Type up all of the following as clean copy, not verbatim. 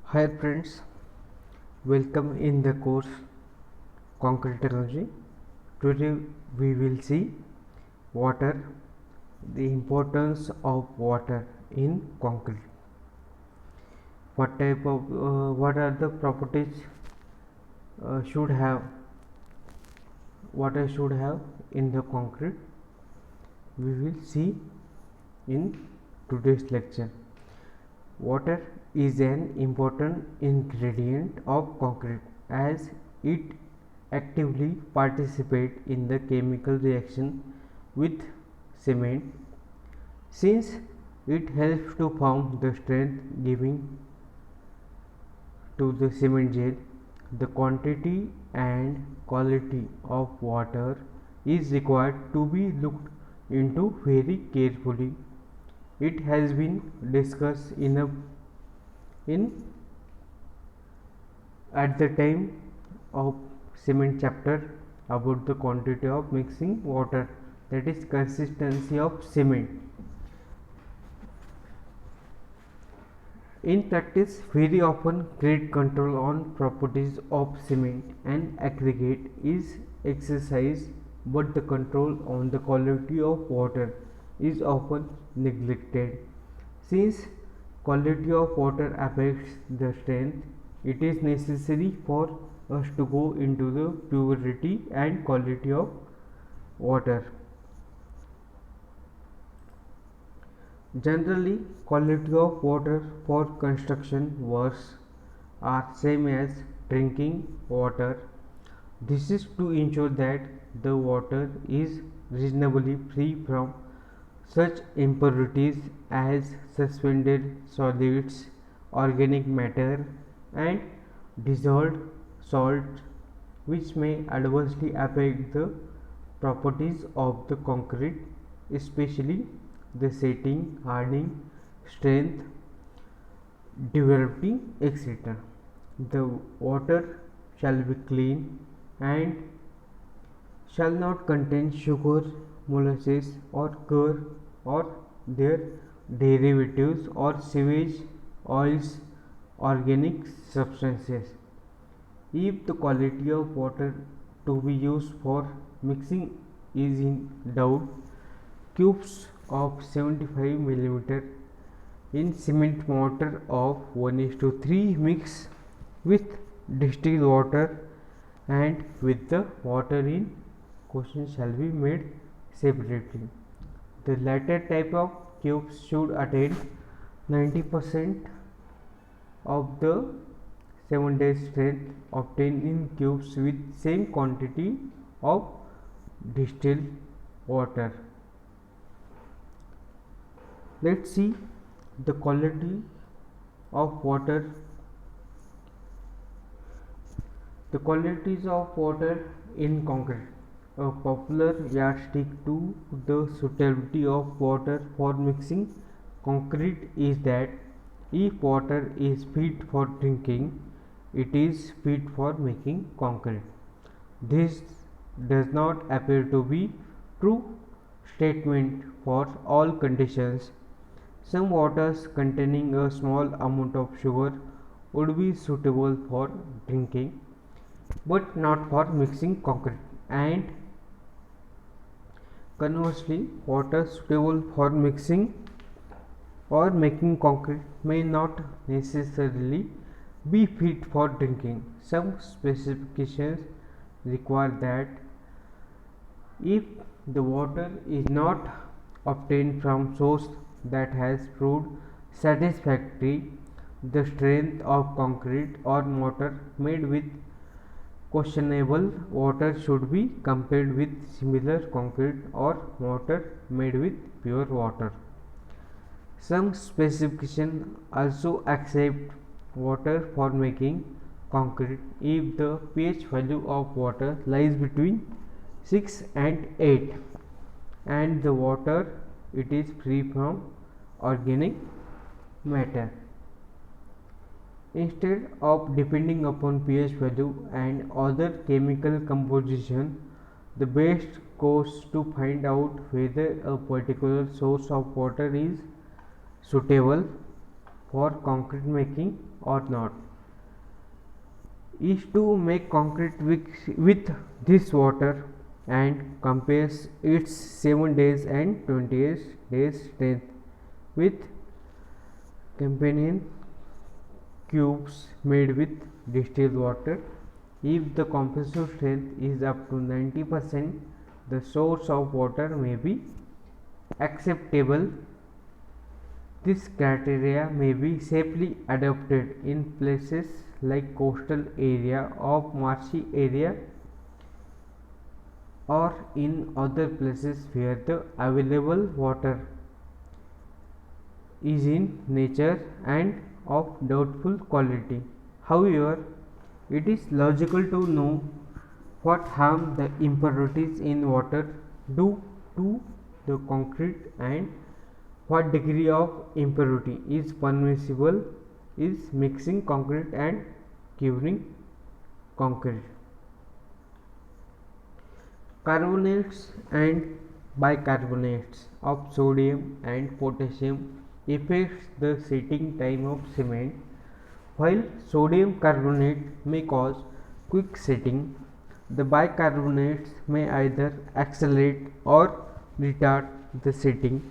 Hi friends, welcome in the course Concretology. Today we will see water, the importance of water in concrete. What are the properties should have water should have in the concrete? We will see in today's lecture. Water is an important ingredient of concrete as it actively participates in the chemical reaction with cement. Since it helps to form the strength giving to the cement gel, the quantity and quality of water is required to be looked into very carefully. It has been discussed in at the time of cement chapter about the quantity of mixing water, that is consistency of cement. In practice, very often great control on properties of cement and aggregate is exercised, but the control on the quality of water is often neglected. Since quality of water affects the strength, it is necessary for us to go into the purity and quality of water. Generally, quality of water for construction works are same as drinking water. This is to ensure that the water is reasonably free from such impurities as suspended solids, organic matter, and dissolved salts, which may adversely affect the properties of the concrete, especially the setting, hardening, strength, durability, etc. The water shall be clean and shall not contain sugar, molasses, or curd or their derivatives, or sewage, oils, organic substances. If the quality of water to be used for mixing is in doubt, cubes of 75 millimeter in cement mortar of 1:3 mix with distilled water and with the water in question shall be made separately. The latter type of cubes should attain 90% of the 7 days strength obtained in cubes with same quantity of distilled water. Let's see the quality of water. The qualities of water in concrete. A popular yardstick to the suitability of water for mixing concrete is that if water is fit for drinking, it is fit for making concrete. This does not appear to be true statement for all conditions. Some waters containing a small amount of sugar would be suitable for drinking, but not for mixing concrete, and conversely, water suitable for mixing or making concrete may not necessarily be fit for drinking. Some specifications require that if the water is not obtained from source that has proved satisfactory, the strength of concrete or mortar made with questionable water should be compared with similar concrete or mortar made with pure water. Some specifications also accept water for making concrete if the pH value of water lies between 6 and 8 and the water it is free from organic matter. Instead of depending upon pH value and other chemical composition, the best course to find out whether a particular source of water is suitable for concrete making or not, is to make concrete with this water and compares its 7 days and 28 days strength with companion cubes made with distilled water. If the compressive strength is up to 90%, the source of water may be acceptable. This criteria may be safely adopted in places like coastal area or marshy area, or in other places where the available water is in nature and of doubtful quality. However, it is logical to know what harm the impurities in water do to the concrete and what degree of impurity is permissible is mixing concrete and curing concrete. Carbonates and bicarbonates of sodium and potassium affects the setting time of cement. While sodium carbonate may cause quick setting, the bicarbonates may either accelerate or retard the setting.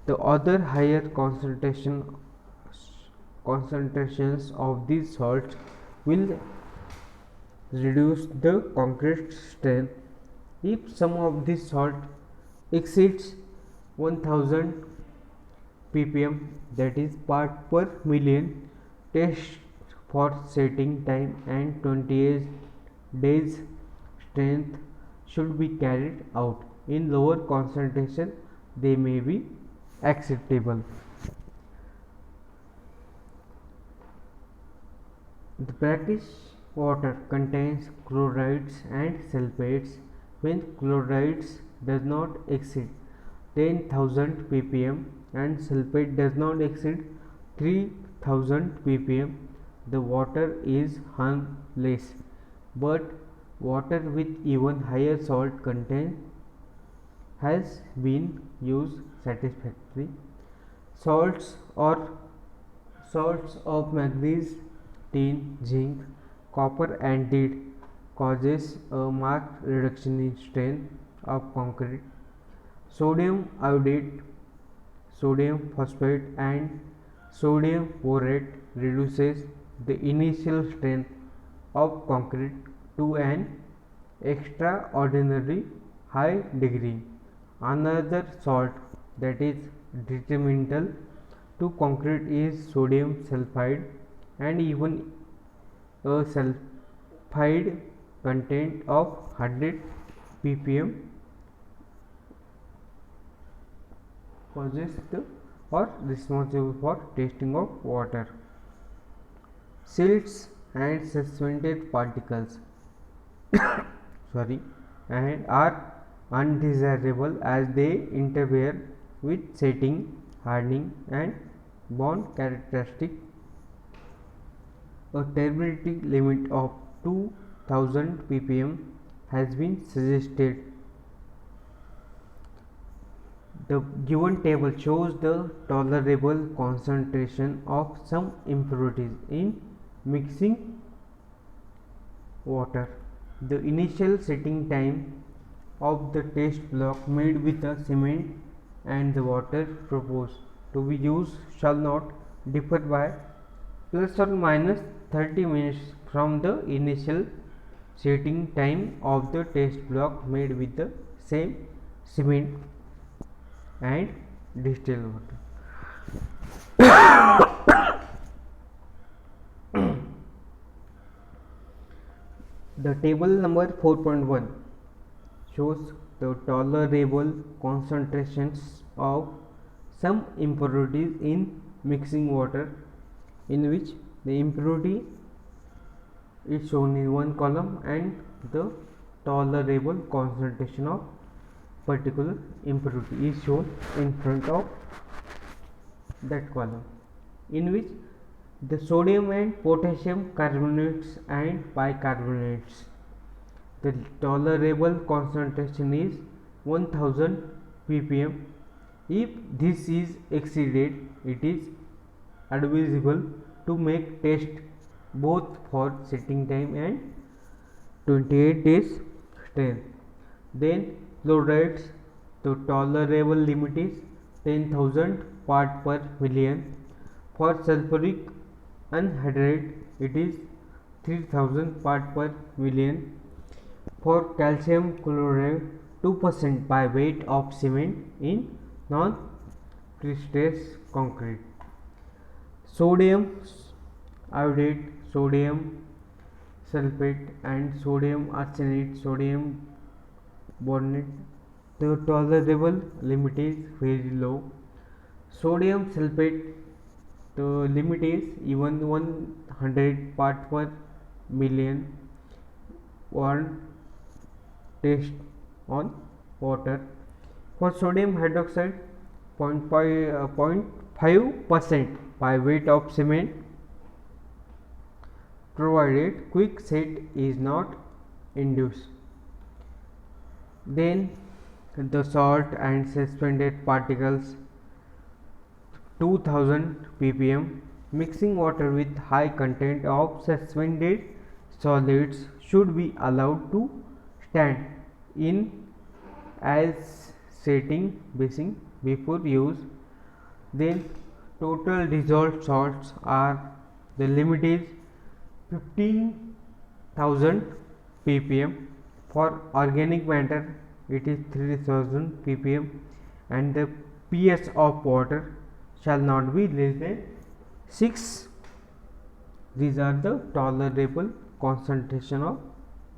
The other higher concentrations of these salts will reduce the concrete strength. If some of this salt exceeds 1000 ppm, that is part per million, test for setting time and 28 days strength should be carried out. In lower concentration, they may be acceptable. The brackish water contains chlorides and sulfates. When chlorides does not exceed 10,000 ppm and sulfate does not exceed 3000 ppm, the water is harmless. But water with even higher salt content has been used satisfactorily. Salts of manganese, tin, zinc, copper and lead causes a marked reduction in strength of concrete. Sodium iodide, sodium phosphate and sodium borate reduces the initial strength of concrete to an extraordinarily high degree. Another salt that is detrimental to concrete is sodium sulfide, and even a sulfide content of 100 ppm causes the or responsible for tasting of water. Silts and suspended particles and are undesirable as they interfere with setting, hardening and bond characteristic. A turbidity limit of 2000 ppm has been suggested. The given table shows the tolerable concentration of some impurities in mixing water. The initial setting time of the test block made with the cement and the water proposed to be used shall not differ by plus or minus 30 minutes from the initial setting time of the test block made with the same cement and distilled water. The table number 4.1 shows the tolerable concentrations of some impurities in mixing water, in which the impurity is shown in one column and the tolerable concentration of particular impurity is shown in front of that column, in which the sodium and potassium carbonates and bicarbonates, the tolerable concentration is 1000 ppm. If this is exceeded, it is advisable to make test both for setting time and 28 days strength. Then fluorides, the tolerable limit is 10,000 part per million. For sulfuric anhydride it is 3000 part per million. For calcium chloride 2% by weight of cement in non-prestressed concrete. Sodium iodide, sodium sulfate and sodium arsenate, sodium bondate, the tolerable limit is very low. Sodium sulfate, the limit is even 100 part per million. One test on water. For sodium hydroxide 0.5% by weight of cement, provided quick set is not induced. Then the salt and suspended particles 2000 ppm. Mixing water with high content of suspended solids should be allowed to stand in as setting basin before use. Then total dissolved salts are, the limit is 15,000 ppm. For organic matter it is 3000 ppm, and the pH of water shall not be less than 6. These are the tolerable concentration of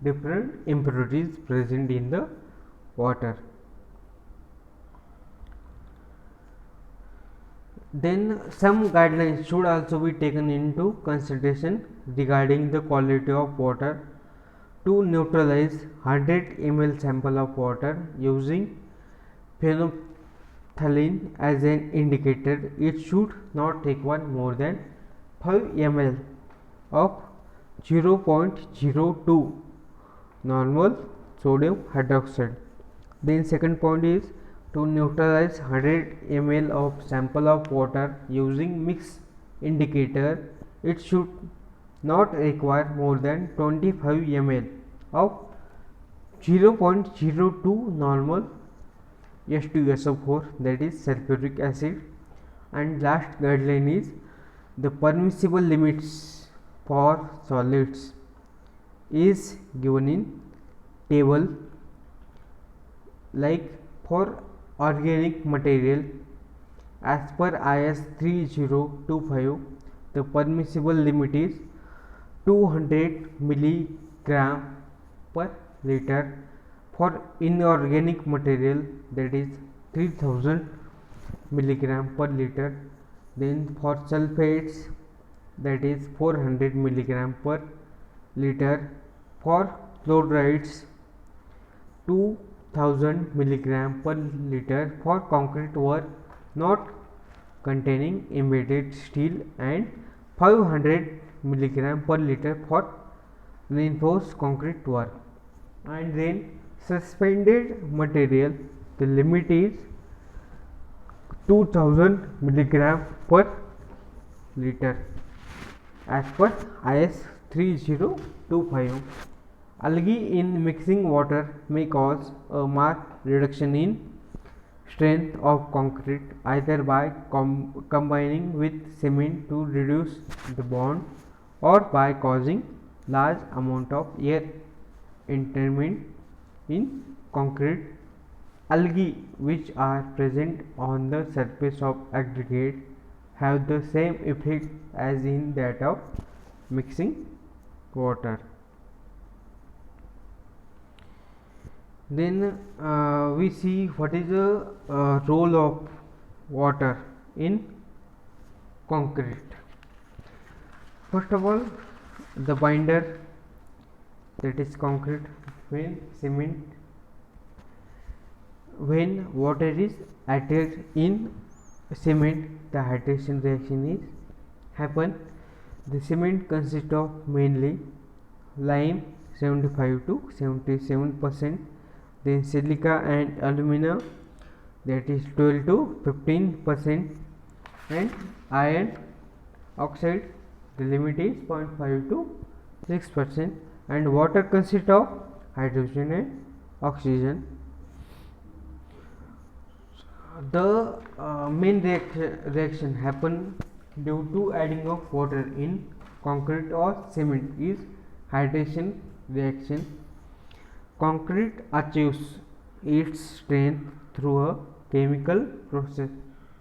different impurities present in the water. Then some guidelines should also be taken into consideration regarding the quality of water. To neutralize 100 ml sample of water using phenolphthalein as an indicator, it should not require more than 5 ml of 0.02 normal sodium hydroxide. Then second point is, to neutralize 100 ml of sample of water using mix indicator, it should not require more than 25 ml of 0.02 normal H2SO4, that is sulfuric acid. And last guideline is, the permissible limits for solids is given in table. Like for organic material, as per IS 3025, the permissible limit is 200 milligram per liter. For inorganic material, that is 3000 milligram per liter. Then for sulfates, that is 400 milligram per liter. For fluorides 2000 milligram per liter for concrete work not containing embedded steel, and 500 milligram per liter for reinforced concrete work. And then suspended material, the limit is 2000 milligram per liter as per IS 3025. Algae in mixing water may cause a marked reduction in strength of concrete, either by combining with cement to reduce the bond, or by causing large amount of air entrainment in concrete. Algae which are present on the surface of aggregate have the same effect as in that of mixing water. Then we see what is the role of water in concrete. First of all, the binder, that is concrete. When water is added in cement, the hydration reaction is happen. The cement consists of mainly lime 75 to 77%, then silica and alumina, that is 12 to 15%, and iron oxide, the limit is 0.5 to 6%, and water consists of hydrogen and oxygen. The main reaction happen due to adding of water in concrete or cement is hydration reaction. Concrete achieves its strength through a chemical process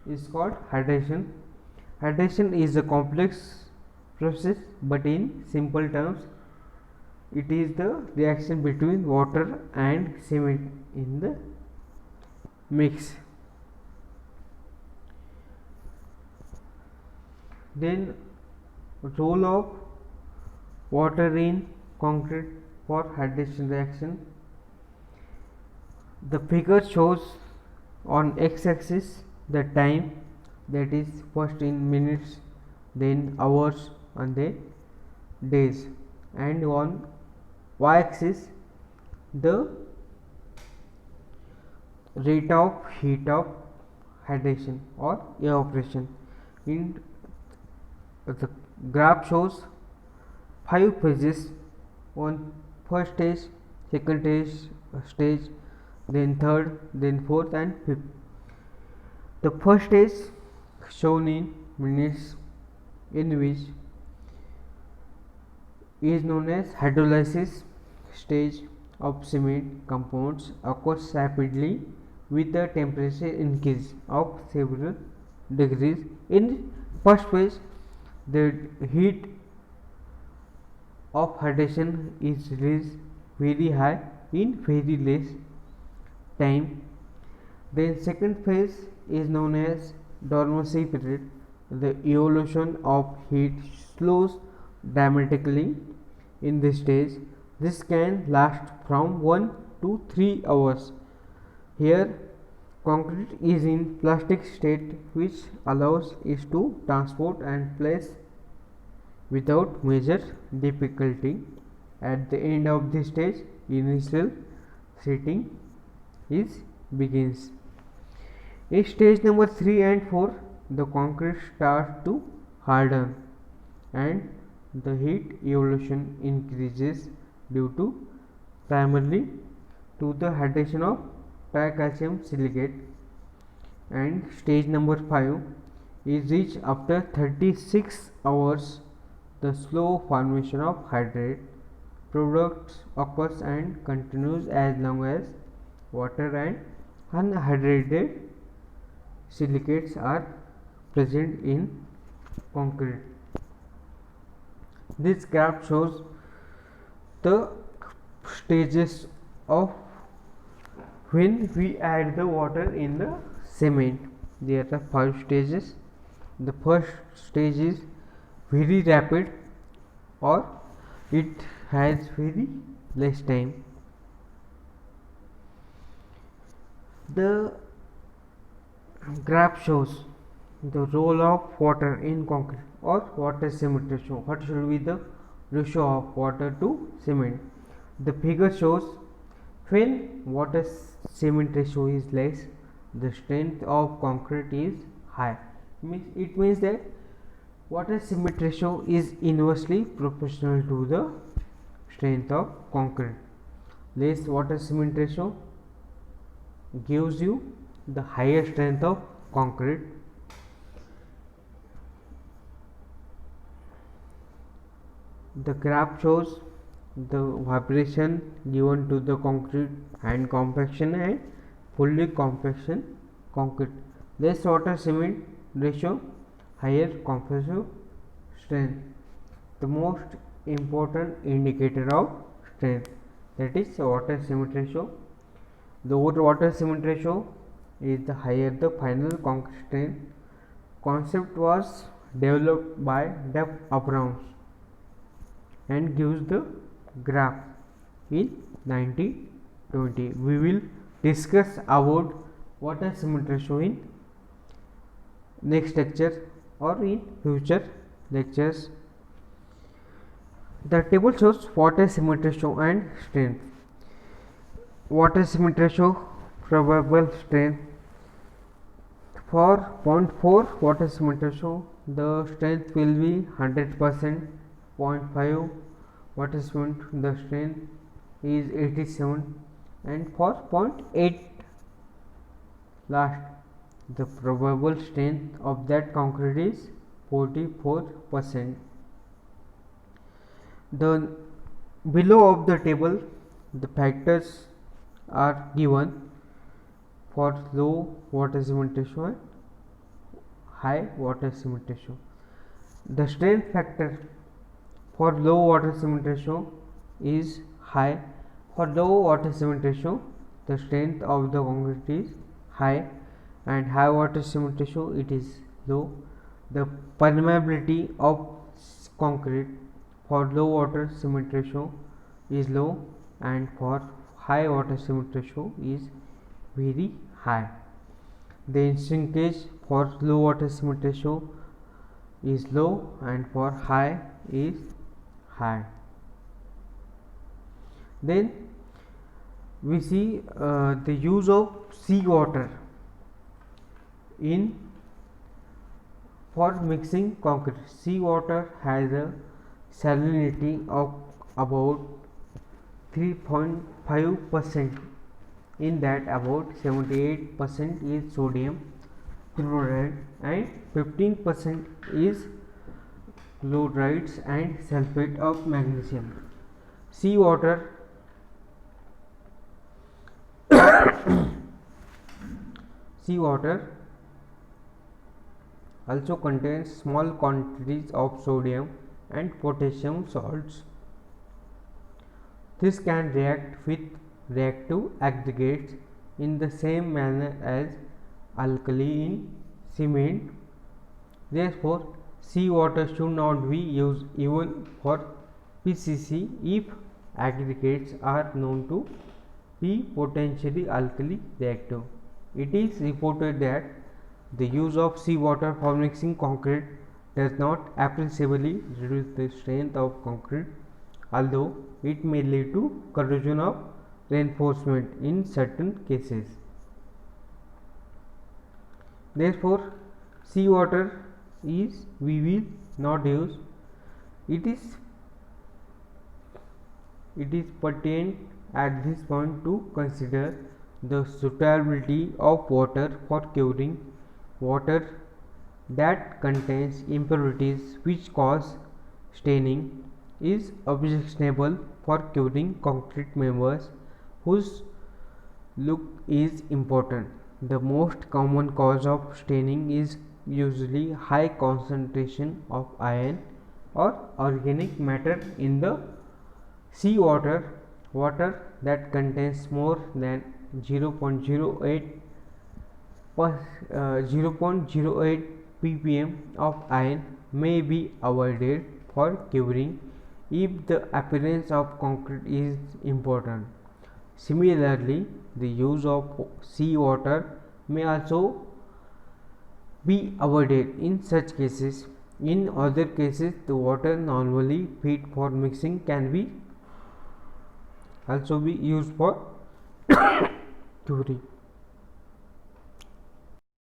is called hydration. Hydration is a complex process, but in simple terms it is the reaction between water and cement in the mix. Then role of water in concrete for hydration reaction. The figure shows on x-axis the time, that is first in minutes, then hours, and then days, and on y-axis the rate of heat of hydration or evaporation. In the graph shows 5 phases on first stage, second stage, then third, then fourth and fifth. The first stage shown in minutes, in which is known as hydrolysis stage of cement compounds, occurs rapidly with a temperature increase of several degrees. In first phase, the heat of hydration is released very high in very less time. Then second phase is known as dormancy period. The evolution of heat slows dramatically in this stage. This can last from 1 to 3 hours. Here concrete is in plastic state, which allows it to transport and place without major difficulty. At the end of this stage, initial setting begins. In stage number 3 and 4, the concrete starts to harden and the heat evolution increases due to primarily to the hydration of tricalcium silicate, and stage number 5 is reached after 36 hours. The slow formation of hydrate products occurs and continues as long as water and unhydrated silicates are present in concrete. This graph shows the stages of when we add the water in the cement. There are 5 stages. The first stage is very rapid, or it has very less time. The graph shows the role of water in concrete or water cement ratio. What should be the ratio of water to cement? The figure shows when water cement ratio is less, the strength of concrete is high. It means that water cement ratio is inversely proportional to the strength of concrete. Less water cement ratio gives you the higher strength of concrete. The graph shows the vibration given to the concrete and compaction and fully compaction concrete. Less water cement ratio, higher compressive strength. The most important indicator of strength, that is water cement ratio. The water cement ratio is the higher the final concrete strength. Concept was developed by Duff Abrams and gives the graph in 1920. We will discuss about water cement ratio in next lecture or in future lectures. The table shows water cement ratio and strength. Water cement ratio, probable strength. For point 4 water cement ratio, the strength will be 100%. Point 5 water cement, the strength is 87, and for point 8 last, the probable strength of that concrete is 44%. The below of the table, the factors are given for low water cement ratio and high water cement ratio. The strength factor for low water cement ratio is high. For low water cement ratio, the strength of the concrete is high, and high water cement ratio, it is low. The permeability of concrete for low water cement ratio is low, and for high water cement ratio is very high. The shrinkage for low water cement ratio is low, and for high is high. Then we see the use of seawater in for mixing concrete. Seawater has a salinity of about 3.5%. In that, about 78% is sodium chloride and 15% is chlorides and sulfate of magnesium. Seawater also contains small quantities of sodium and potassium salts. This can react with reactive aggregates in the same manner as alkali in cement. Therefore, seawater should not be used even for PCC if aggregates are known to be potentially alkali reactive. It is reported that the use of seawater for mixing concrete does not appreciably reduce the strength of concrete, although it may lead to corrosion of reinforcement in certain cases. Therefore, seawater is we will not use. It is pertinent at this point to consider the suitability of water for curing. Water that contains impurities which cause staining is objectionable for curing concrete members whose look is important. The most common cause of staining is usually high concentration of iron or organic matter in the seawater. Water that contains more than 0.08 ppm of iron may be avoided for curing if the appearance of concrete is important. Similarly, the use of seawater may also be avoided in such cases. In other cases, the water normally fit for mixing can be also be used for curing.